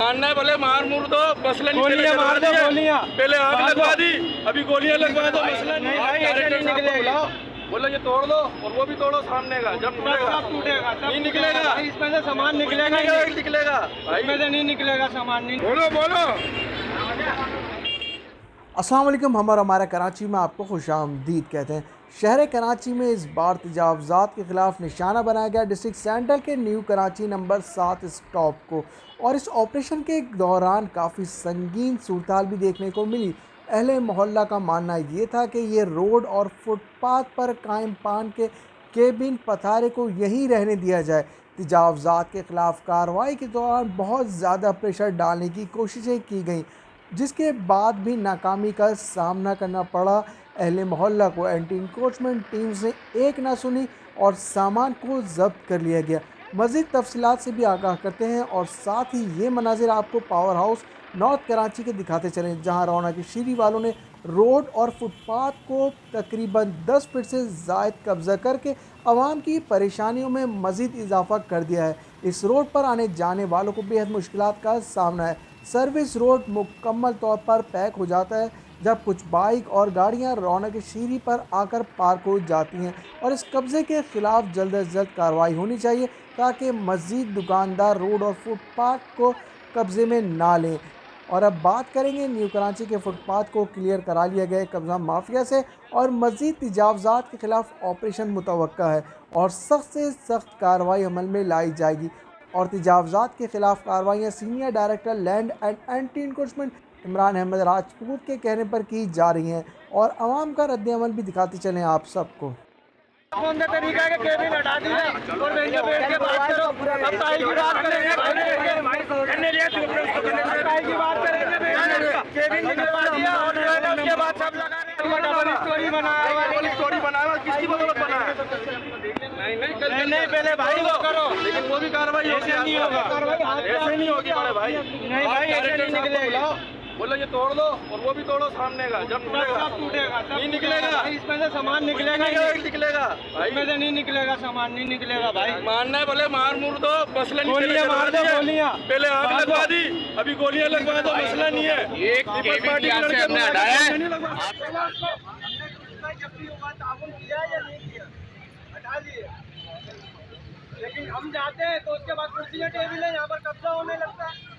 मारना है भले मार मुर दो, मसला नहीं। गोलियां मार दो, गोलियां पहले आग लगवा दी, अभी गोलियां लगवा दो, मसला नहीं। भाई, ऐसे नहीं निकलेगा। बोलो ये तोड़ दो और वो भी तोड़ो सामने का, जब टूटेगा टूटेगा नहीं निकलेगा। इसमें से सामान निकलेगा नहीं निकलेगा भाई, इसमें से नहीं निकलेगा सामान नहीं। बोलो बोलो। अस्सलाम वालेकुम। हम और हमारा कराची में आपको खुशामदीद कहते हैं। शहर कराची में इस बार तजावज़ात के ख़िलाफ़ निशाना बनाया गया डिस्ट्रिक्ट सेंट्रल के न्यू कराची नंबर 7 स्टॉप को, और इस ऑपरेशन के दौरान काफ़ी संगीन सूरत भी देखने को मिली। अहले मोहल्ला का मानना ये था कि ये रोड और फुटपाथ पर कायम पान के केबिन पथारे को यहीं रहने दिया जाए। तजावज़ात के ख़िलाफ़ कार्रवाई के दौरान बहुत ज़्यादा प्रेशर डालने की कोशिशें की गईं, जिसके बाद भी नाकामी का सामना करना पड़ा। अहले मोहल्ला को एंटी इंक्रोचमेंट टीम्स ने एक ना सुनी और सामान को जब्त कर लिया गया। मज़ीद तफसीलात से भी आगाह करते हैं और साथ ही ये मनाजिर आपको पावर हाउस नॉर्थ कराची के दिखाते चलें, जहां रौनक शीरी वालों ने रोड और फुटपाथ को तकरीबन 10 फीट से ज़ायद कब्ज़ा करके आवाम की परेशानियों में मज़ीद इजाफा कर दिया है। इस रोड पर आने जाने वालों को बेहद मुश्किलात का सामना है। सर्विस रोड मुकम्मल तौर पर पैक हो जाता है, जब कुछ बाइक और गाड़ियां रौनक शीरी पर आकर पार्क हो जाती हैं, और इस कब्ज़े के ख़िलाफ़ जल्द अज जल्द कार्रवाई होनी चाहिए ताकि मज़ीद दुकानदार रोड और फुटपाथ को कब्ज़े में ना लें। और अब बात करेंगे न्यू कराची के फुटपाथ को क्लियर करा लिया गया कब्ज़ा माफिया से, और मज़ीद तजावज़ात के ख़िलाफ़ ऑपरेशन मुतवक्का है और सख्त से सख्त कार्रवाई अमल में लाई जाएगी। और तजावज़ात के ख़िलाफ़ कार्रवाइयाँ senior director land and anti encroachment Imran Ahmed Rajput के कहने पर की जा रही हैं, और आवाम का रद्द-ए-अमल भी दिखाते चलें आप सबको। तरीका के केबिन हटा दिया और बैठ के बात करो। अब ताई की बात करेंगे, की बात करेंगे, केबिन निकलवा दिया और जो है ना उसके बाद सब लगा स्टोरी बनाया। किसकी बदौलत बनाया? नहीं पहले भाई वो करो, लेकिन वो भी कार्रवाई ऐसे नहीं होगा, ऐसे नहीं होगी बड़े भाई। नहीं भाई ऐसे नहीं निकलेगा। बोलो ये तोड़ दो और वो भी तोड़ो सामने का, जब टूटेगा नहीं निकलेगा। इसमें से सामान निकलेगा नहीं निकलेगा भाई, इसमें से नहीं निकलेगा सामान नहीं निकलेगा भाई। मारना है भले मार मुर दो, मसला नहीं। गोलियां मार दो, गोलियां पहले आग लगवा दी, अभी गोलियां लगवा दो, मसला नहीं है। पार्टी के लड़के हमने हटाया है। लेकिन हम जाते हैं तो उसके बाद कुर्सियां टेबल है यहाँ पर कब्जा होने लगता है।